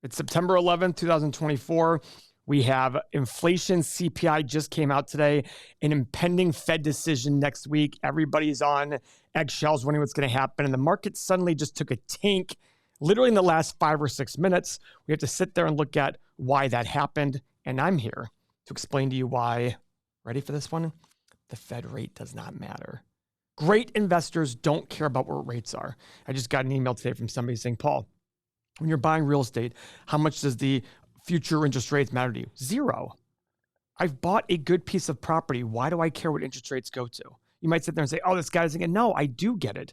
It's September 11th, 2024. We have inflation. CPI just came out today. An impending Fed decision next week. Everybody's on eggshells wondering what's going to happen. And the market suddenly just took a tank literally in the last 5 or 6 minutes. We have to sit there and look at why that happened. And I'm here to explain to you why. Ready for this one? The Fed rate does not matter. Great investors don't care about what rates are. I just got an email today from somebody saying, Paul, when you're buying real estate, how much does the future interest rates matter to you? Zero. I've bought a good piece of property. Why do I care what interest rates go to? You might sit there and say, oh, this guy's thinking, no, I do get it.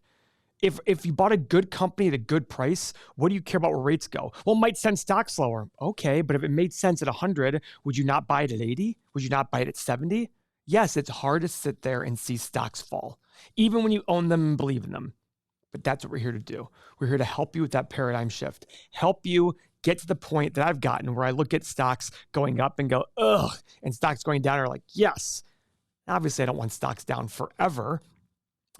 If you bought a good company at a good price, what do you care about where rates go? Well, it might send stocks lower. Okay, but if it made sense at 100, would you not buy it at 80? Would you not buy it at 70? Yes, it's hard to sit there and see stocks fall, even when you own them and believe in them. But that's what we're here to do. We're here to help you with that paradigm shift, help you get to the point that I've gotten where I look at stocks going up and go, ugh, and stocks going down are like, yes. Obviously, I don't want stocks down forever,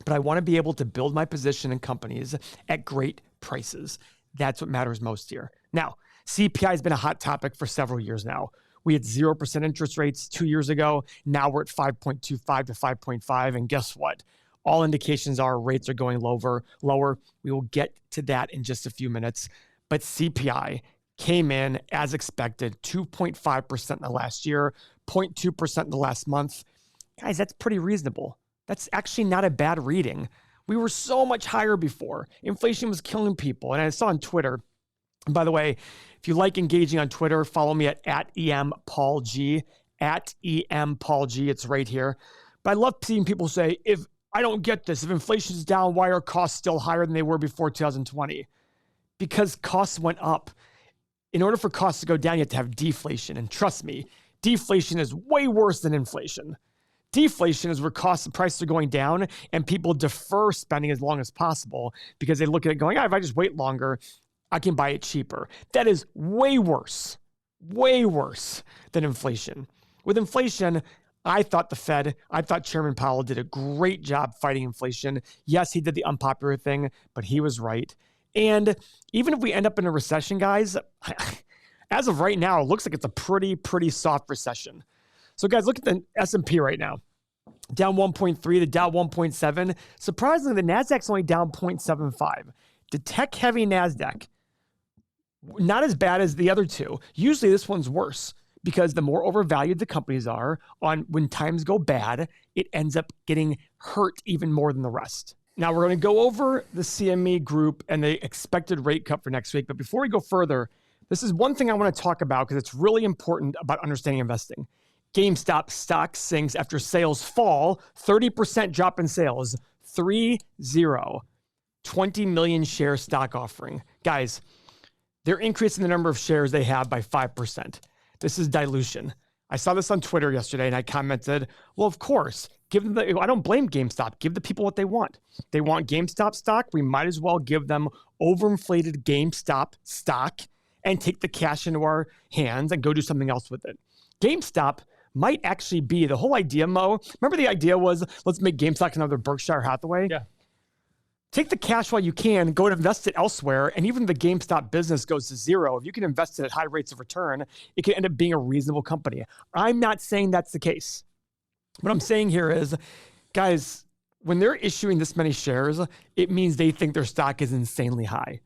but I want to be able to build my position in companies at great prices. That's what matters most here. Now, CPI has been a hot topic for several years now. We had 0% interest rates 2 years ago. Now we're at 5.25 to 5.5. And guess what? All indications are rates are going lower. We will get to that in just a few minutes. But CPI came in as expected, 2.5% in the last year, 0.2% in the last month. Guys, that's pretty reasonable. That's actually not a bad reading. We were so much higher before. Inflation was killing people. And I saw on Twitter, and by the way, if you like engaging on Twitter, follow me at @EMPaulG, @EMPaulG. It's right here. But I love seeing people say, if I don't get this, if inflation's down, why are costs still higher than they were before 2020? Because costs went up. In order for costs to go down, you have to have deflation. And trust me, deflation is way worse than inflation. Deflation is where costs and prices are going down and people defer spending as long as possible because they look at it going, if I just wait longer, I can buy it cheaper. That is way worse than inflation. With inflation, I thought Chairman Powell did a great job fighting inflation. Yes, he did the unpopular thing, but he was right. And even if we end up in a recession, guys, as of right now, it looks like it's a pretty soft recession. So guys, look at the S&P right now. Down 1.3, the Dow 1.7. Surprisingly, the NASDAQ's only down 0.75. The tech-heavy NASDAQ, not as bad as the other two. Usually this one's worse because the more overvalued the companies are, when times go bad, it ends up getting hurt even more than the rest. Now we're going to go over the CME group and the expected rate cut for next week. But before we go further, this is one thing I want to talk about because it's really important about understanding investing. GameStop stock sinks after sales fall, 30% drop in sales, 20 million share stock offering. Guys, they're increasing the number of shares they have by 5%. This is dilution. I saw this on Twitter yesterday and I commented, well, of course, I don't blame GameStop. Give the people what they want. They want GameStop stock. We might as well give them overinflated GameStop stock and take the cash into our hands and go do something else with it. GameStop might actually be the whole idea, Mo. Remember the idea was, let's make GameStop another Berkshire Hathaway? Yeah. Take the cash while you can, go and invest it elsewhere, and even if the GameStop business goes to zero, if you can invest it at high rates of return, it can end up being a reasonable company. I'm not saying that's the case. What I'm saying here is, guys, when they're issuing this many shares, it means they think their stock is insanely high.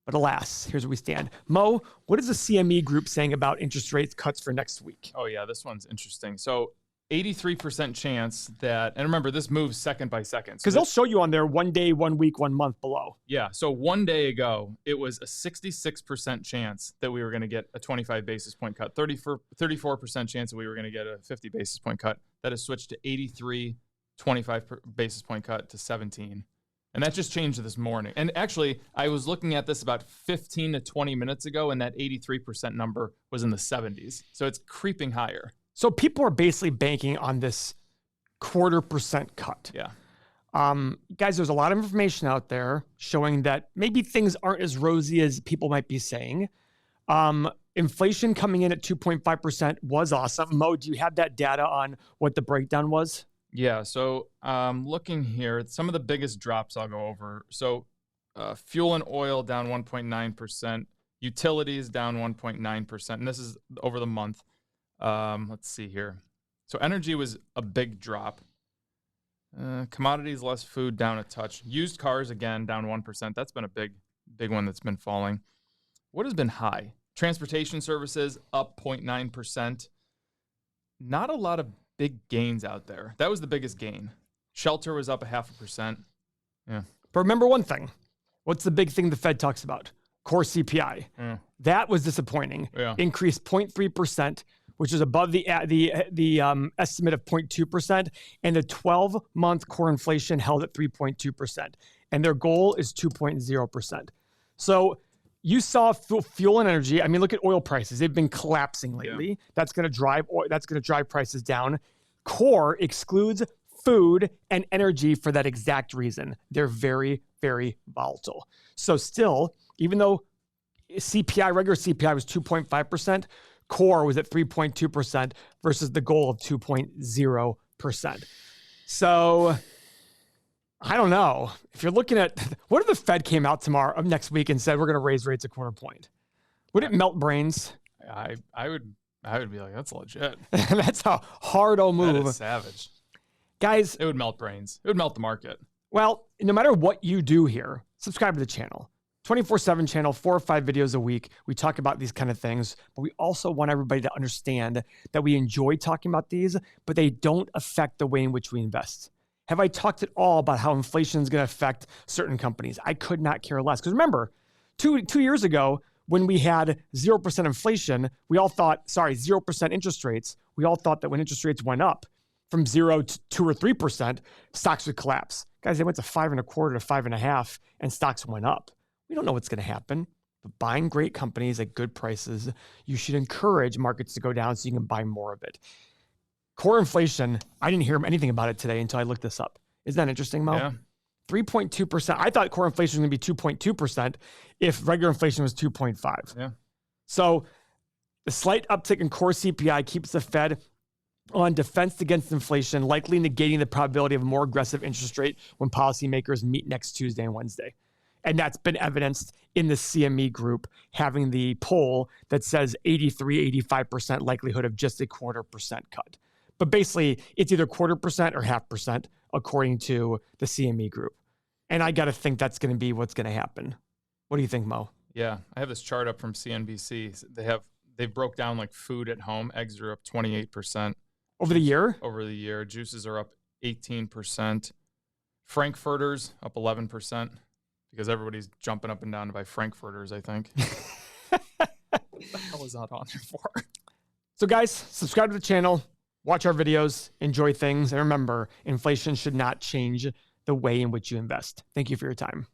But alas, here's where we stand. Mo, what is the CME group saying about interest rate cuts for next week? Oh, yeah, this one's interesting. So 83% chance that, and remember, this moves second by second. Because they'll show you on there 1 day, 1 week, 1 month below. Yeah, so 1 day ago, it was a 66% chance that we were going to get a 25 basis point cut, 34% chance that we were going to get a 50 basis point cut. That has switched to 83, 25 basis point cut to 17. And that just changed this morning. And actually, I was looking at this about 15 to 20 minutes ago, and that 83% number was in the 70s. So it's creeping higher. So people are basically banking on this 0.25% cut. Yeah. Guys, there's a lot of information out there showing that maybe things aren't as rosy as people might be saying. Inflation coming in at 2.5% was awesome. Mo, do you have that data on what the breakdown was? Yeah, so looking here, some of the biggest drops I'll go over. So fuel and oil down 1.9%, Utilities down 1.9%. And this is over the month. Let's see here. So energy was a big drop. Commodities, less food, down a touch. Used cars, again, down 1%. That's been a big one that's been falling. What has been high? Transportation services, up 0.9%. Not a lot of big gains out there. That was the biggest gain. Shelter was up 0.5%. Yeah. But remember one thing. What's the big thing the Fed talks about? Core CPI. Yeah. That was disappointing. Yeah. Increased 0.3%, which is above the estimate of 0.2%, and the 12-month core inflation held at 3.2%, and their goal is 2.0%. So you saw fuel and energy. I mean, look at oil prices; they've been collapsing lately. Yeah. That's going to drive prices down. Core excludes food and energy for that exact reason. They're very, very volatile. So still, even though regular CPI was 2.5%. Core was at 3.2% versus the goal of 2.0%. So I don't know. If you're looking at, what if the Fed came out next week and said, we're going to raise rates a quarter point? Would it melt brains? I would be like, that's legit. That's a hard-o move. That is savage. Guys. It would melt brains. It would melt the market. Well, no matter what you do here, subscribe to the channel. 24/7 channel, 4 or 5 videos a week. We talk about these kind of things, but we also want everybody to understand that we enjoy talking about these, but they don't affect the way in which we invest. Have I talked at all about how inflation is going to affect certain companies? I could not care less. Because remember, two years ago, when we had 0% inflation, we all thought, 0% interest rates, we all thought that when interest rates went up from 0 to 2 or 3%, stocks would collapse. Guys, they went to 5.25 to 5.5, and stocks went up. We don't know what's going to happen, but buying great companies at good prices, you should encourage markets to go down so you can buy more of it. Core inflation, I didn't hear anything about it today until I looked this up. Isn't that interesting, Mo? Yeah. 3.2%. I thought core inflation was going to be 2.2% if regular inflation was 2.5. Yeah. So the slight uptick in core CPI keeps the Fed on defense against inflation, likely negating the probability of a more aggressive interest rate when policymakers meet next Tuesday and Wednesday. And that's been evidenced in the CME group having the poll that says 85% likelihood of just a 0.25% cut. But basically, it's either 0.25% or 0.5%, according to the CME group. And I got to think that's going to be what's going to happen. What do you think, Mo? Yeah, I have this chart up from CNBC. They broke down like food at home. Eggs are up 28%. Over the year? Over the year. Juices are up 18%. Frankfurters up 11%. Because everybody's jumping up and down to buy Frankfurters, I think. What the hell is that on there for? So guys, subscribe to the channel, watch our videos, enjoy things, and remember, inflation should not change the way in which you invest. Thank you for your time.